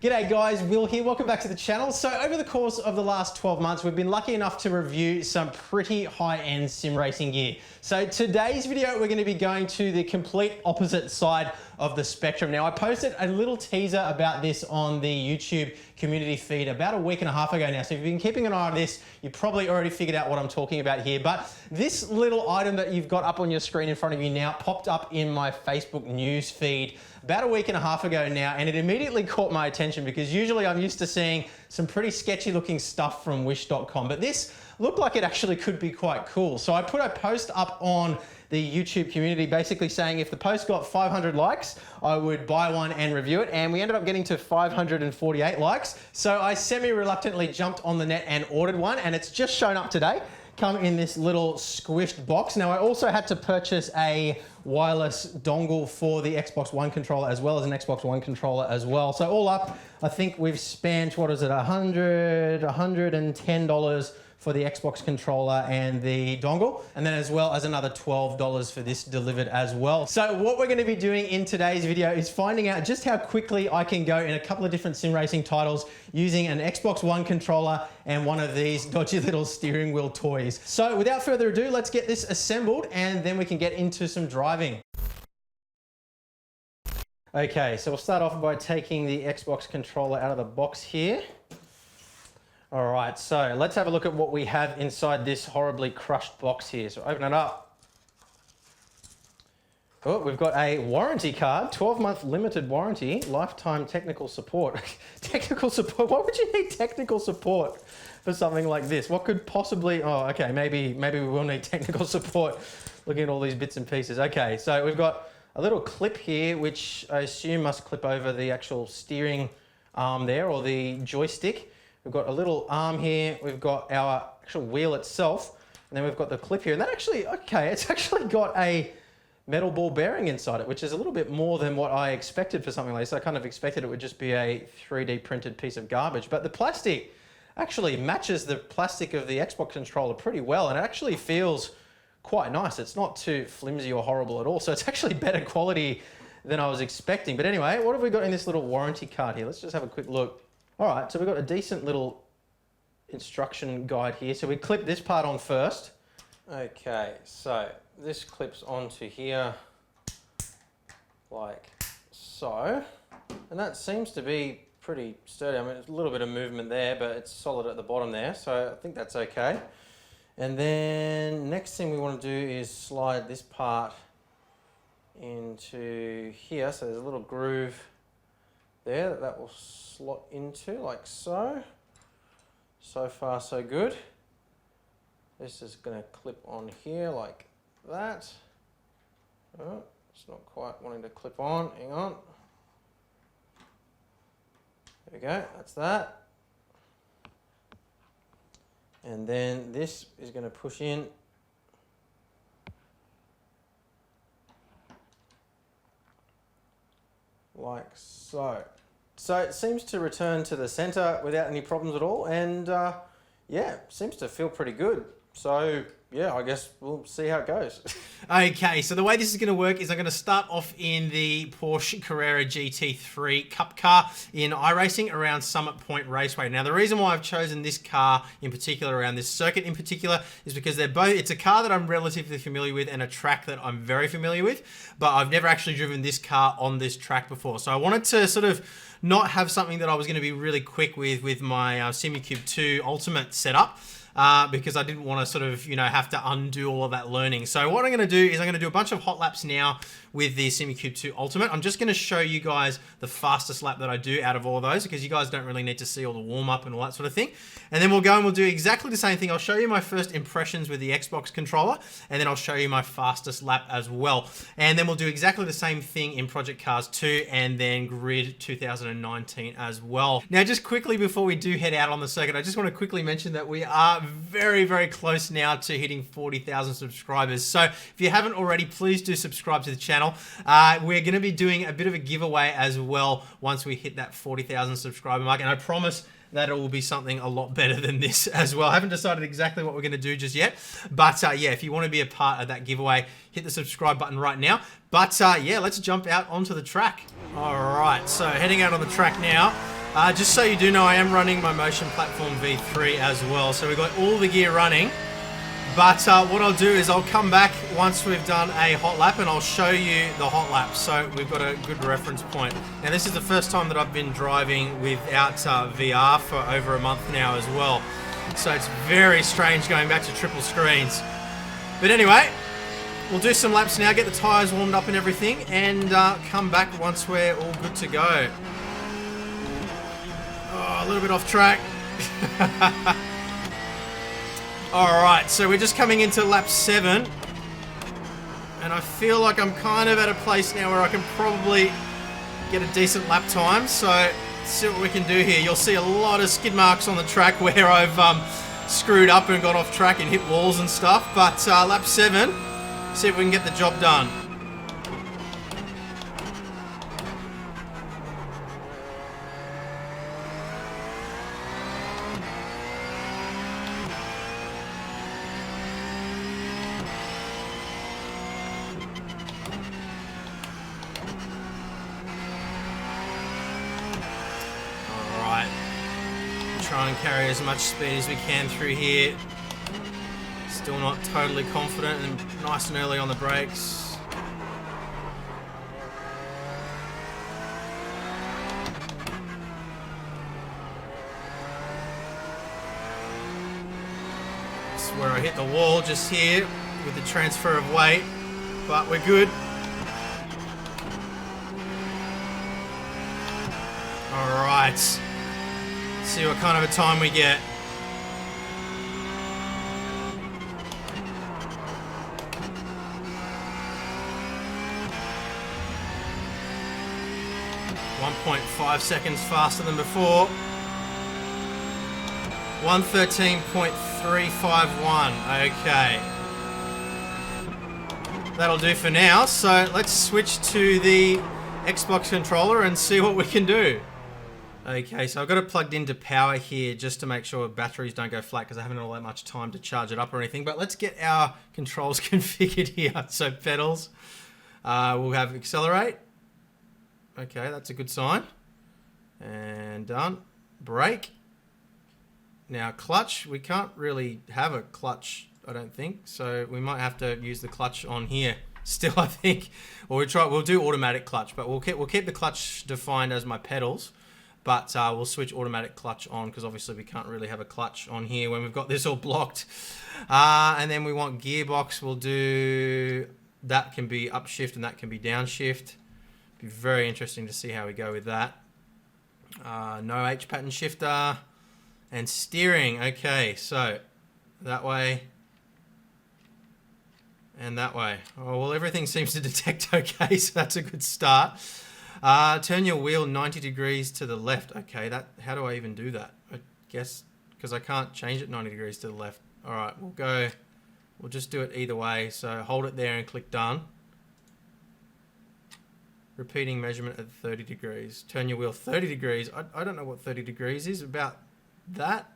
G'day guys, Will here, welcome back to the channel. So over the course of the last 12 months, we've been lucky enough to review some pretty high-end sim racing gear. So today's video, we're going to be going to the complete opposite side of the spectrum. Now I posted a little teaser about this on the YouTube community feed about a week and a half ago now. So if you've been keeping an eye on this, you probably already figured out what I'm talking about here. But this little item that you've got up on your screen in front of you now popped up in my Facebook news feed about a week and a half ago now, and it immediately caught my attention because usually I'm used to seeing some pretty sketchy looking stuff from wish.com, but this looked like it actually could be quite cool. So I put a post up on the YouTube community basically saying if the post got 500 likes, I would buy one and review it, and we ended up getting to 548 likes. So I semi-reluctantly jumped on the net and ordered one, and it's just shown up today. Come in this little squished box. Now I also had to purchase a wireless dongle for the Xbox One controller as well as an Xbox One controller as well. So all up, I think we've spent, what is it, $110 for the Xbox controller and the dongle, and then as well as another $12 for this delivered as well. So what we're going to be doing in today's video is finding out just how quickly I can go in a couple of different sim racing titles using an Xbox One controller and one of these dodgy little steering wheel toys. So without further ado, let's get this assembled and then we can get into some driving. Okay, so we'll start off by taking the Xbox controller out of the box here. All right, so let's have a look at what we have inside this horribly crushed box here. So open it up. Oh, we've got a warranty card, 12-month limited warranty, lifetime technical support. Technical support, why would you need technical support for something like this? What could possibly, oh, okay, maybe we will need technical support looking at all these bits and pieces. Okay, so we've got a little clip here, which I assume must clip over the actual steering arm there, or the joystick. We've got a little arm here, we've got our actual wheel itself, and then we've got the clip here. And that actually, okay, it's actually got a metal ball bearing inside it, which is a little bit more than what I expected for something like this. I kind of expected it would just be a 3D printed piece of garbage, but the plastic actually matches the plastic of the Xbox controller pretty well, and it actually feels quite nice. It's not too flimsy or horrible at all, so it's actually better quality than I was expecting. But anyway, what have we got in this little warranty card here? Let's just have a quick look. All right, so we've got a decent little instruction guide here. So we clip this part on first. Okay, so this clips onto here like so. And that seems to be pretty sturdy. I mean, there's a little bit of movement there, but it's solid at the bottom there. So I think that's okay. And then next thing we want to do is slide this part into here. So there's a little groove there that will slot into like so. So far so good. This is going to clip on here like that. Oh, it's not quite wanting to clip on, hang on. There we go, that's that. And then this is going to push in like so. So it seems to return to the center without any problems at all, and yeah, seems to feel pretty good. So yeah, I guess we'll see how it goes. Okay, so the way this is going to work is I'm going to start off in the Porsche Carrera GT3 Cup car in iRacing around Summit Point Raceway. Now, the reason why I've chosen this car in particular, around this circuit in particular, is because they're both, it's a car that I'm relatively familiar with and a track that I'm very familiar with, but I've never actually driven this car on this track before. So I wanted to sort of not have something that I was going to be really quick with my SimuCube 2 Ultimate setup. Because I didn't want to sort of, you know, have to undo all of that learning. So what I'm going to do is I'm going to do a bunch of hot laps now with the SimuCube 2 Ultimate. I'm just going to show you guys the fastest lap that I do out of all of those, because you guys don't really need to see all the warm-up and all that sort of thing. And then we'll go and we'll do exactly the same thing. I'll show you my first impressions with the Xbox controller, and then I'll show you my fastest lap as well. And then we'll do exactly the same thing in Project Cars 2 and then Grid 2019 as well. Now, just quickly before we do head out on the circuit, I just want to quickly mention that we are very, very close now to hitting 40,000 subscribers. So if you haven't already, please do subscribe to the channel. We're going to be doing a bit of a giveaway as well once we hit that 40,000 subscriber mark, and I promise that it will be something a lot better than this as well. I haven't decided exactly what we're going to do just yet, but yeah, if you want to be a part of that giveaway, hit the subscribe button right now. But yeah, let's jump out onto the track. All right, so heading out on the track now. Just so you do know, I am running my Motion Platform V3 as well. So we've got all the gear running. But what I'll do is I'll come back once we've done a hot lap and I'll show you the hot lap. So we've got a good reference point. Now this is the first time that I've been driving without VR for over a month now as well. So it's very strange going back to triple screens. But anyway, we'll do some laps now, get the tyres warmed up and everything, and come back once we're all good to go. Oh, a little bit off track. Alright, so we're just coming into lap 7. And I feel like I'm kind of at a place now where I can probably get a decent lap time. So, let's see what we can do here. You'll see a lot of skid marks on the track where I've screwed up and got off track and hit walls and stuff. But lap 7, see if we can get the job done. Try and carry as much speed as we can through here. Still not totally confident and nice and early on the brakes. This is where I hit the wall just here with the transfer of weight, but we're good. All right. See what kind of a time we get. .5 seconds faster than before. 113.351. Okay. That'll do for now. So let's switch to the Xbox controller and see what we can do. Okay, so I've got it plugged into power here just to make sure batteries don't go flat because I haven't had all that much time to charge it up or anything. But let's get our controls configured here. So pedals, we'll have accelerate. Okay, that's a good sign. And done. Brake. Now clutch, we can't really have a clutch, I don't think. So we might have to use the clutch on here still, I think. Or we'll do automatic clutch, but we'll keep the clutch defined as my pedals. But we'll switch automatic clutch on because obviously we can't really have a clutch on here when we've got this all blocked. And then we want gearbox. We'll do... That can be upshift and that can be downshift. Be very interesting to see how we go with that. No H pattern shifter. And steering. Okay, so that way. And that way. Oh, well, everything seems to detect okay, so that's a good start. Turn your wheel 90 degrees to the left. Okay, how do I even do that? I guess because I can't change it 90 degrees to the left. All right, we'll just do it either way. So hold it there and click done. Repeating measurement at 30 degrees. Turn your wheel 30 degrees. I don't know what 30 degrees is. About that?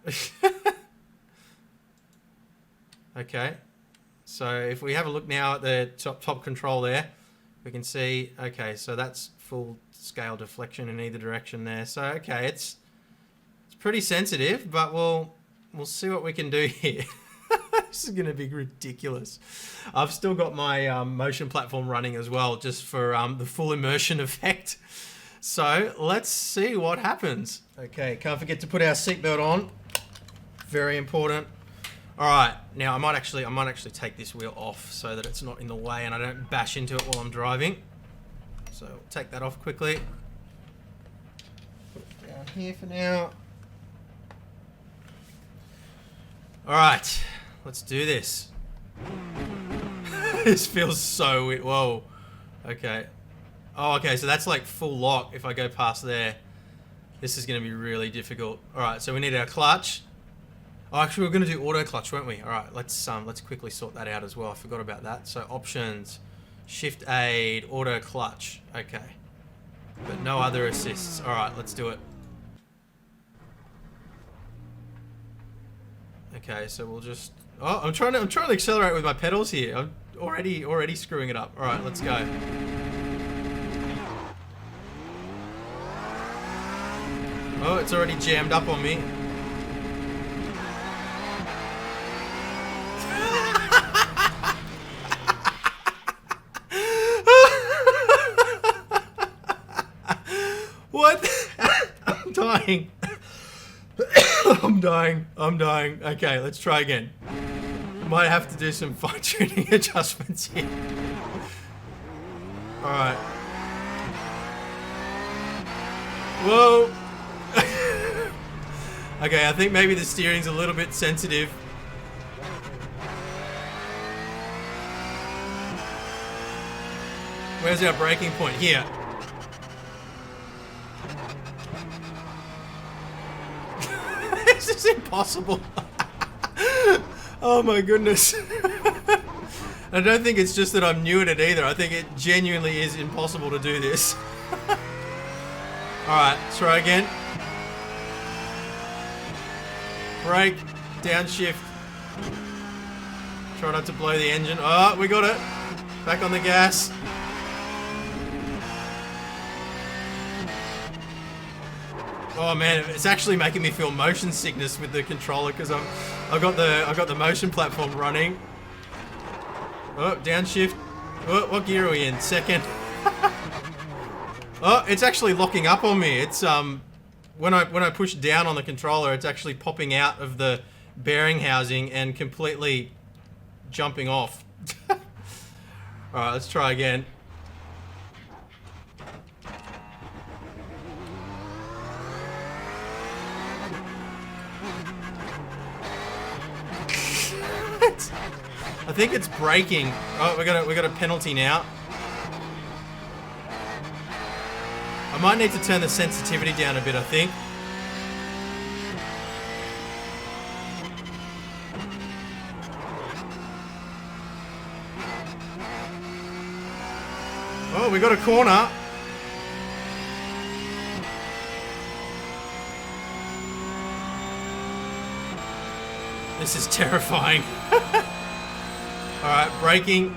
Okay. So if we have a look now at the top control there, we can see, okay, so that's full scale deflection in either direction there. So, okay, it's pretty sensitive, but we'll see what we can do here. This is going to be ridiculous. I've still got my motion platform running as well, just for the full immersion effect. So, let's see what happens. Okay, can't forget to put our seatbelt on. Very important. All right, now I might actually take this wheel off so that it's not in the way and I don't bash into it while I'm driving. So we'll take that off quickly. Put it down here for now. All right, let's do this. This feels so weird. Whoa. Okay. Oh, okay, so that's like full lock if I go past there. This is going to be really difficult. All right, so we need our clutch. Oh, actually, we're going to do auto clutch, weren't we? All right, let's quickly sort that out as well. I forgot about that. So options, shift aid, auto clutch. Okay, but no other assists. All right, let's do it. Okay, so we'll just. Oh, I'm trying to accelerate with my pedals here. I'm already screwing it up. All right, let's go. Oh, it's already jammed up on me. What? I'm dying. I'm dying. Okay, let's try again. Might have to do some fine-tuning adjustments here. Alright. Whoa! Okay, I think maybe the steering's a little bit sensitive. Where's our braking point? Here. This is impossible. Oh my goodness. I don't think it's just that I'm new at it either. I think it genuinely is impossible to do this. Alright, let's try again. Brake, downshift. Try not to blow the engine. Oh, we got it. Back on the gas. Oh man, it's actually making me feel motion sickness with the controller because I've got the motion platform running. Oh, downshift. Oh, what gear are we in? Second. Oh, it's actually locking up on me. It's when I push down on the controller, it's actually popping out of the bearing housing and completely jumping off. All right, let's try again. I think it's braking. Oh, we got a penalty now. I might need to turn the sensitivity down a bit, I think. Oh, we got a corner. This is terrifying. Alright, braking.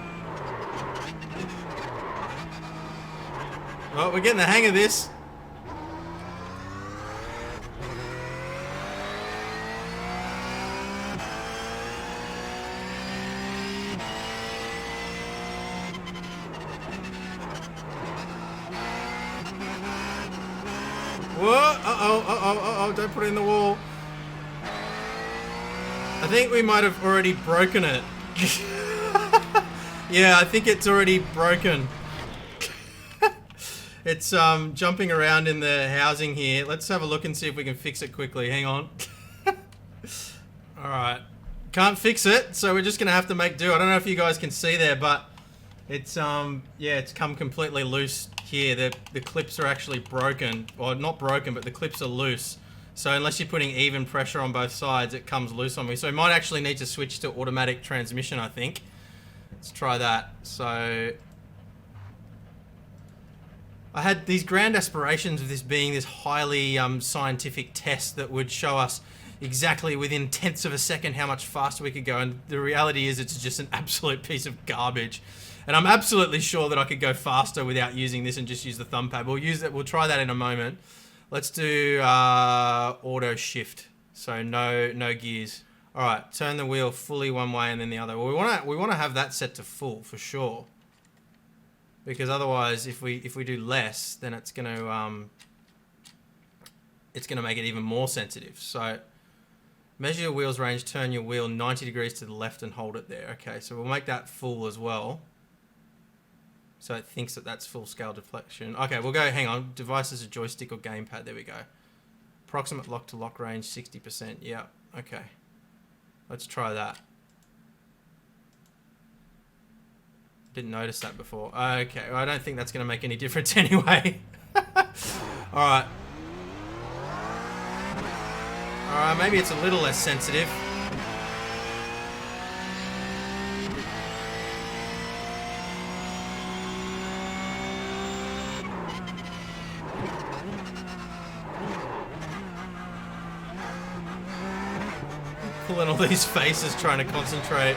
Oh, we're getting the hang of this. Whoa! Uh-oh, don't put it in the wall. I think we might have already broken it. Yeah, I think it's already broken. It's jumping around in the housing here. Let's have a look and see if we can fix it quickly. Hang on. Alright. Can't fix it, so we're just gonna have to make do. I don't know if you guys can see there, but it's yeah, it's come completely loose here. The clips are actually broken. Or not broken, but the clips are loose. So unless you're putting even pressure on both sides, it comes loose on me. So we might actually need to switch to automatic transmission, I think. Let's try that. So I had these grand aspirations of this being this highly scientific test that would show us exactly within tenths of a second how much faster we could go, and the reality is it's just an absolute piece of garbage. And I'm absolutely sure that I could go faster without using this and just use the thumb pad. We'll try that in a moment. Let's do auto shift, so no gears. All right, turn the wheel fully one way and then the other. Well, we want to have that set to full for sure, because otherwise, if we do less, then it's gonna make it even more sensitive. So measure your wheel's range, turn your wheel 90 degrees to the left and hold it there. Okay, so we'll make that full as well. So it thinks that that's full scale deflection. Okay, we'll go, hang on, device is a joystick or gamepad, there we go. Approximate lock to lock range, 60%, yeah, okay. Let's try that. Didn't notice that before. Okay, well, I don't think that's gonna make any difference anyway. Alright. Alright, maybe it's a little less sensitive. Pulling all these faces trying to concentrate.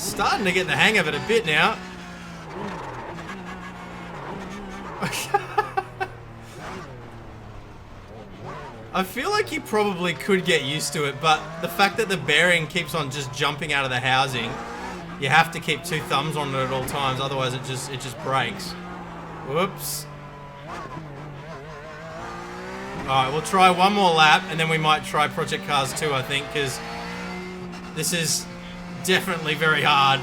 Starting to get the hang of it a bit now. I feel like you probably could get used to it, but the fact that the bearing keeps on just jumping out of the housing, you have to keep 2 thumbs on it at all times, otherwise it just breaks. Whoops. Alright, we'll try one more lap, and then we might try Project Cars 2, I think, because this is definitely very hard.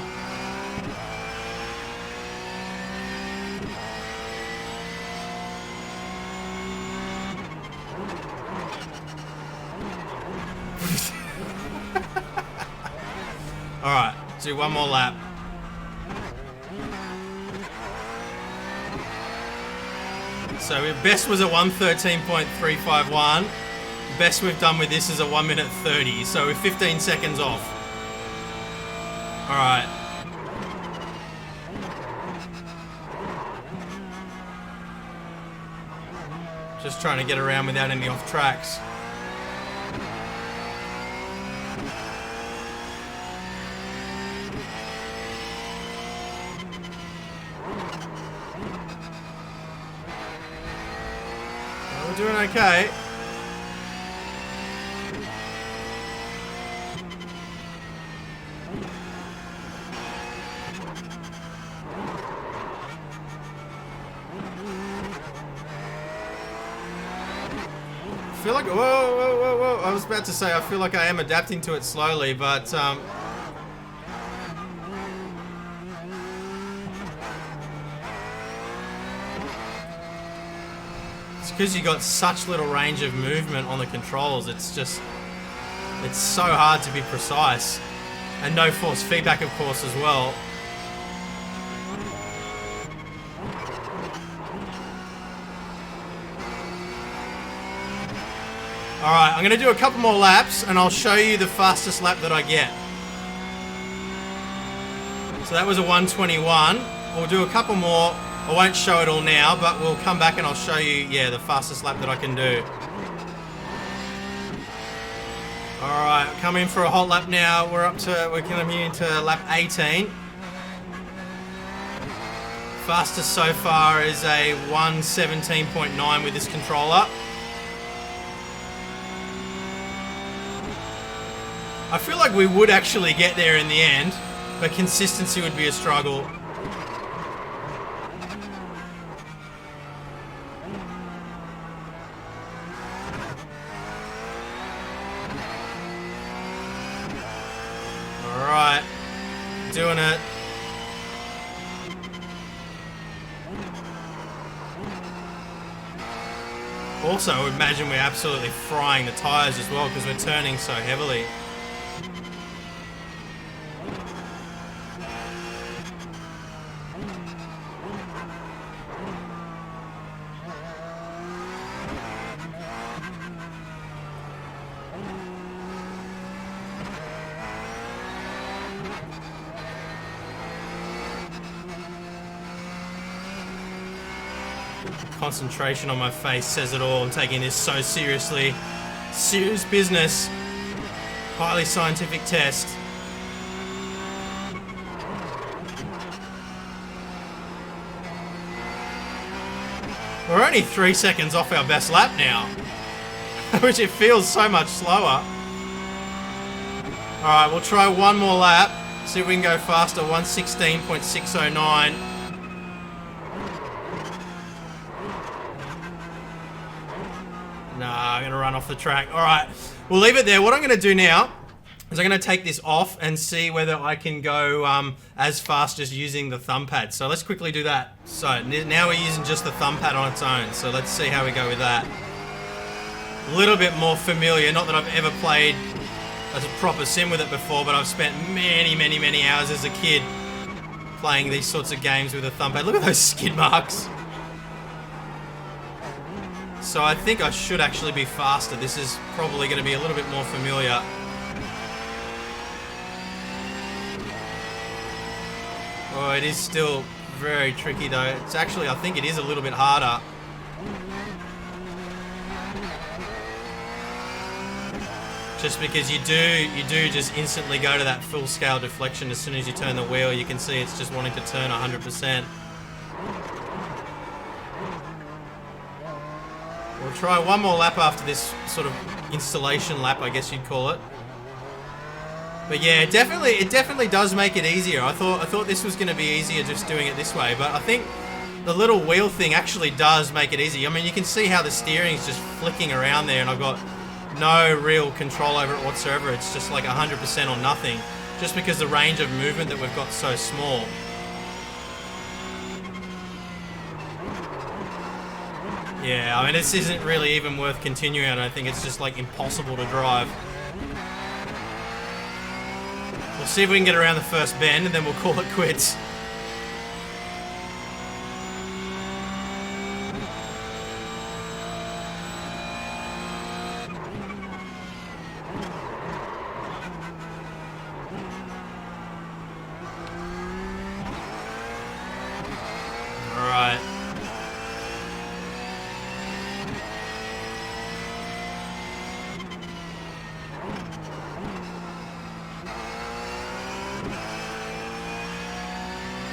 Alright, do one more lap. So best was a 1:13.351. Best we've done with this is a 1:30. So we're 15 seconds off. Alright. Just trying to get around without any off tracks. We're doing okay. I feel like, whoa. I was about to say, I feel like I am adapting to it slowly, but, it's because you got such little range of movement on the controls. It's just, it's so hard to be precise. And no force feedback, of course, as well. Alright, I'm going to do a couple more laps and I'll show you the fastest lap that I get. So that was a 1:21. We'll do a couple more. I won't show it all now, but we'll come back and I'll show you, yeah, the fastest lap that I can do. Alright, coming for a hot lap now. We're coming into lap 18. Fastest so far is a 1:17.9 with this controller. I feel like we would actually get there in the end, but consistency would be a struggle. Alright, doing it. Also, I would imagine we're absolutely frying the tyres as well because we're turning so heavily. Concentration on my face says it all. I'm taking this so seriously. Serious business. Highly scientific test. We're only 3 seconds off our best lap now, which it feels so much slower. Alright, we'll try one more lap. See if we can go faster. 1:16.609. Nah, I'm going to run off the track. Alright, we'll leave it there. What I'm going to do now is I'm going to take this off and see whether I can go as fast as using the thumb pad. So let's quickly do that. So now we're using just the thumb pad on its own. So let's see how we go with that. A little bit more familiar. Not that I've ever played as a proper sim with it before, but I've spent many hours as a kid playing these sorts of games with a thumb pad. Look at those skid marks. So I think I should actually be faster. This is probably going to be a little bit more familiar. Oh, it is still very tricky though. It's actually, I think it is a little bit harder. just because you do just instantly go to that full scale deflection as soon as you turn the wheel. You can see it's just wanting to turn 100%. We'll try one more lap after this sort of installation lap, I guess you'd call it. But yeah, it definitely does make it easier. I thought this was going to be easier just doing it this way, but I think the little wheel thing actually does make it easy. I mean, you can see how the steering's just flicking around there, and I've got no real control over it whatsoever. It's just like 100% or nothing, just because the range of movement that we've got so small. Yeah, I mean, this isn't really even worth continuing. I don't think. It's just like impossible to drive. We'll see if we can get around the first bend, and then we'll call it quits. Alright.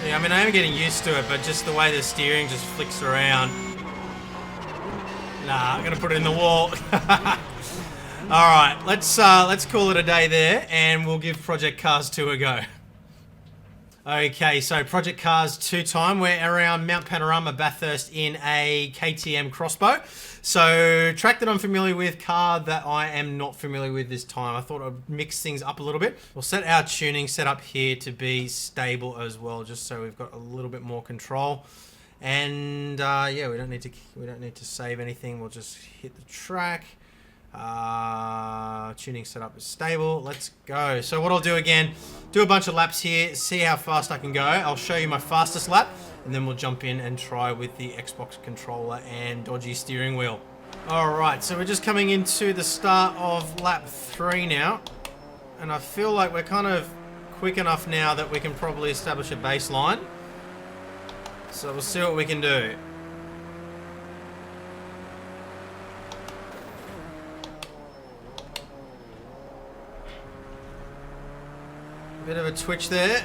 Yeah, I mean, I am getting used to it, but just the way the steering just flicks around. Nah, I'm gonna put it in the wall. Alright, let's call it a day there, and we'll give Project Cars 2 a go. Okay, so Project Cars 2 time. We're around Mount Panorama, Bathurst in a KTM crossbow. So, track that I'm familiar with, car that I am not familiar with this time. I thought I'd mix things up a little bit. We'll set our tuning setup here to be stable as well, just so we've got a little bit more control. And yeah, we don't need to save anything. We'll just hit the track. Tuning setup is stable. Let's go. So what I'll do again, do a bunch of laps here, see how fast I can go. I'll show you my fastest lap, and then we'll jump in and try with the Xbox controller and dodgy steering wheel. Alright, so we're just coming into the start of lap 3 now, and I feel like we're kind of quick enough now that we can probably establish a baseline. So we'll see what we can do. Bit of a twitch there.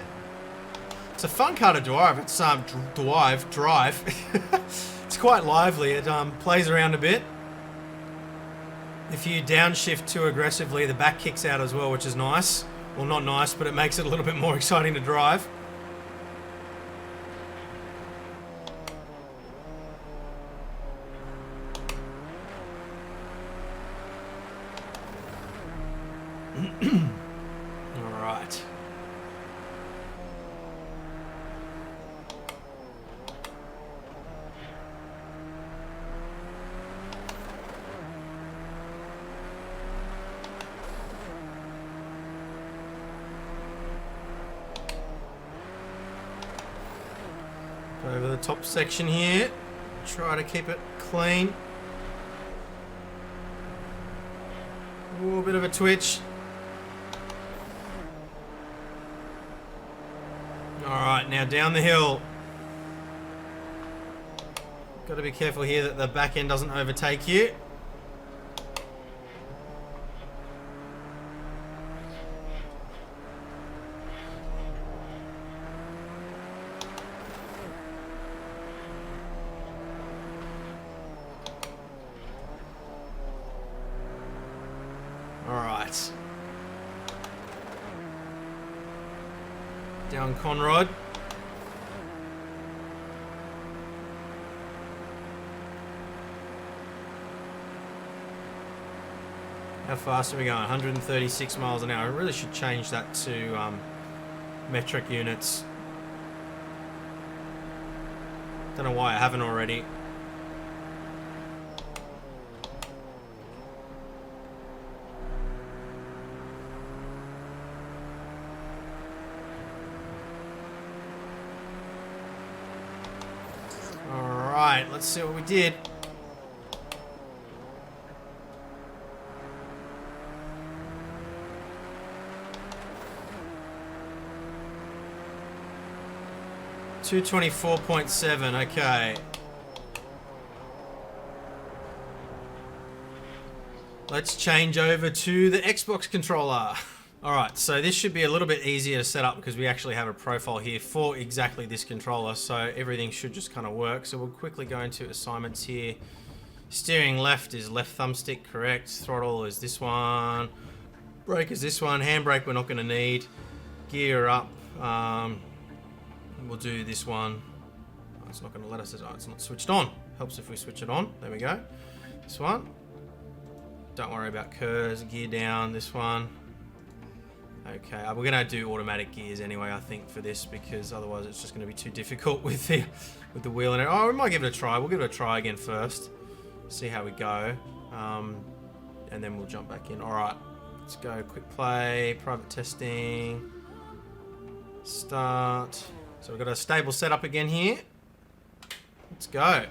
It's a fun car to drive. It's drive. It's quite lively. It plays around a bit. If you downshift too aggressively, the back kicks out as well, which is nice. Well, not nice, but it makes it a little bit more exciting to drive. All right. Over the top section here, try to keep it clean. Ooh, a bit of a twitch. Alright, now down the hill. Got to be careful here that the back end doesn't overtake you. Alright. Down Conrod. How fast are we going? 136 miles an hour. I really should change that to metric units. Don't know why I haven't already. Alright, let's see what we did. $224.7, okay. let's change over to the Xbox controller. All right, so this should be a little bit easier to set up because we actually have a profile here for exactly this controller, so everything should just kind of work. So we'll quickly go into assignments here. Steering left is left thumbstick, correct. Throttle is this one. Brake is this one. Handbrake we're not going to need. Gear up. We'll do this one. Oh, it's not going to let us. Oh, it's not switched on. Helps if we switch it on. There we go. This one. Don't worry about curves. Gear down. This one. Okay, we're going to do automatic gears anyway, I think, for this, because otherwise it's just going to be too difficult with the wheel and it. Oh, we might give it a try. We'll give it a try again first. See how we go. And then we'll jump back in. All right, let's go. Quick play, private testing, start. So we've got a stable setup again here. Let's go.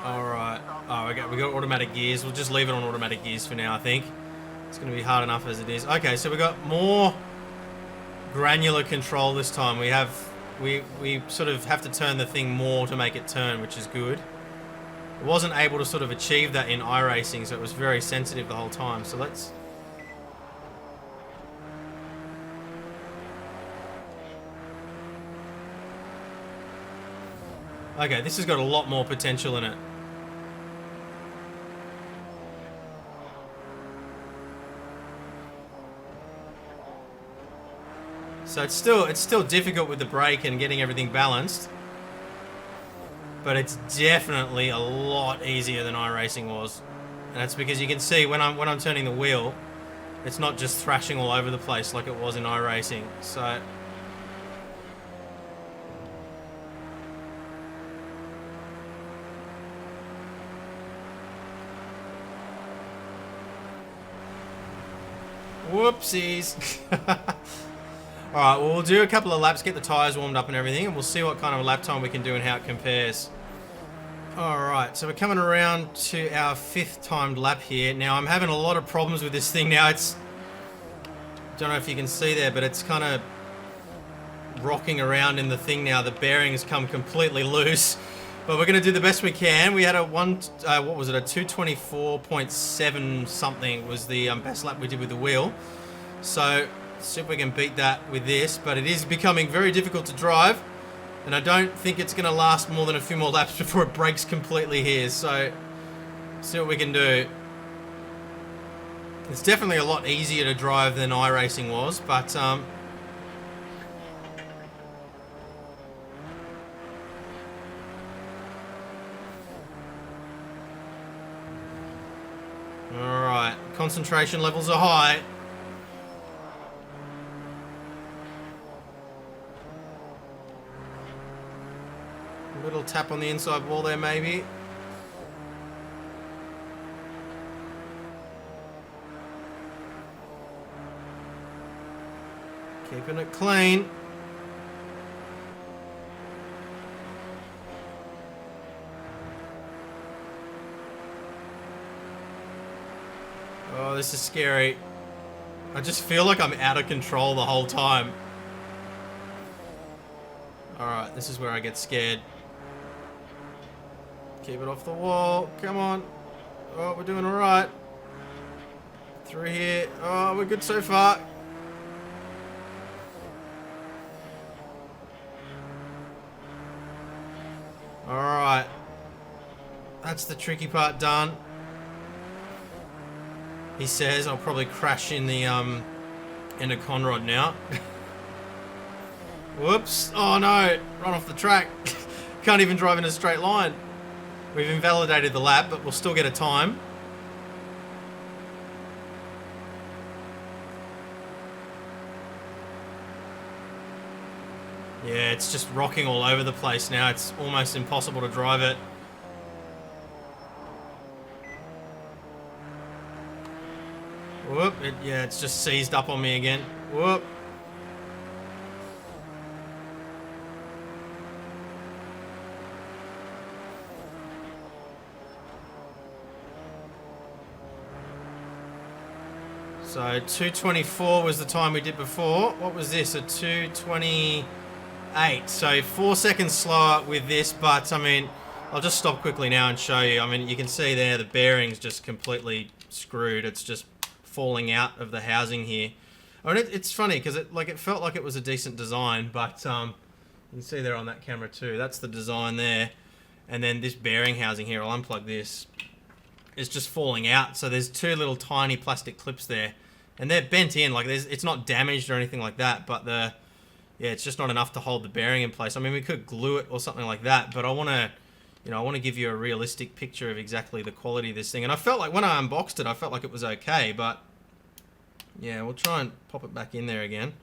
All right. Oh, we got automatic gears. We'll just leave it on automatic gears for now, I think. It's going to be hard enough as it is. Okay, so we got more granular control this time. We sort of have to turn the thing more to make it turn, which is good. I wasn't able to sort of achieve that in iRacing, so it was very sensitive the whole time. So let's... Okay, this has got a lot more potential in it. So it's still difficult with the brake and getting everything balanced, but it's definitely a lot easier than iRacing was, and that's because you can see when I'm turning the wheel, it's not just thrashing all over the place like it was in iRacing. So whoopsies. Alright, well, we'll do a couple of laps, get the tyres warmed up and everything, and we'll see what kind of lap time we can do and how it compares. Alright, so we're coming around to our 5th timed lap here. Now, I'm having a lot of problems with this thing now. Don't know if you can see there, but it's kind of rocking around in the thing now. The bearings come completely loose. But we're going to do the best we can. We had a 224.7 something was the best lap we did with the wheel. So... see if we can beat that with this, but it is becoming very difficult to drive, and I don't think it's going to last more than a few more laps before it breaks completely here, so see what we can do. It's definitely a lot easier to drive than iRacing was, but alright, concentration levels are high. Little tap on the inside wall there, maybe. Keeping it clean. Oh, this is scary. I just feel like I'm out of control the whole time. Alright, this is where I get scared. Keep it off the wall. Come on. Oh, we're doing alright. Through here. Oh, we're good so far. Alright. That's the tricky part done. He says I'll probably crash in the con rod now. Whoops. Oh no. Run off the track. Can't even drive in a straight line. We've invalidated the lap, but we'll still get a time. Yeah, it's just rocking all over the place now. It's almost impossible to drive it. Whoop, yeah, it's just seized up on me again. Whoop. So 2:24 was the time we did before. What was this? A 2:28. So 4 seconds slower with this, but I mean, I'll just stop quickly now and show you. I mean, you can see there the bearing's just completely screwed. It's just falling out of the housing here. I mean, it's funny because it felt like it was a decent design, but you can see there on that camera too. That's the design there, and then this bearing housing here. I'll unplug this. It's just falling out. So there's two little tiny plastic clips there, and they're bent in. Like it's not damaged or anything like that, but it's just not enough to hold the bearing in place. I mean, we could glue it or something like that, but I want to give you a realistic picture of exactly the quality of this thing. And I felt like when I unboxed it, I felt like it was okay, but yeah, we'll try and pop it back in there again.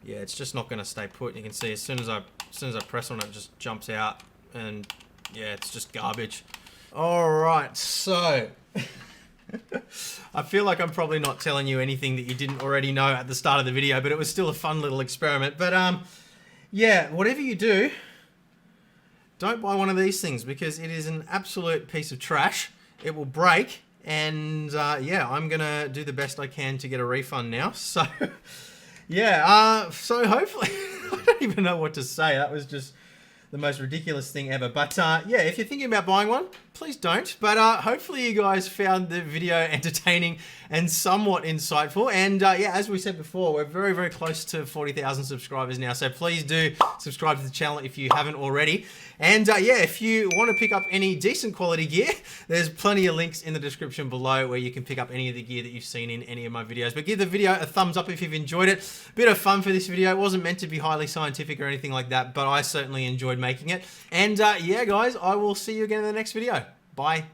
Yeah, it's just not going to stay put. You can see as soon as I press on it, it just jumps out, and yeah, it's just garbage. All right, so I feel like I'm probably not telling you anything that you didn't already know at the start of the video, but it was still a fun little experiment. But yeah, whatever you do, don't buy one of these things because it is an absolute piece of trash. It will break, and yeah, I'm gonna do the best I can to get a refund now. So yeah, so hopefully, I don't even know what to say. That was just the most ridiculous thing ever. But yeah, if you're thinking about buying one, please don't. But hopefully you guys found the video entertaining and somewhat insightful. And yeah, as we said before, we're very, very close to 40,000 subscribers now. So please do subscribe to the channel if you haven't already. And yeah, if you want to pick up any decent quality gear, there's plenty of links in the description below where you can pick up any of the gear that you've seen in any of my videos. But give the video a thumbs up if you've enjoyed it. Bit of fun for this video. It wasn't meant to be highly scientific or anything like that, but I certainly enjoyed making it. And yeah, guys, I will see you again in the next video. Bye.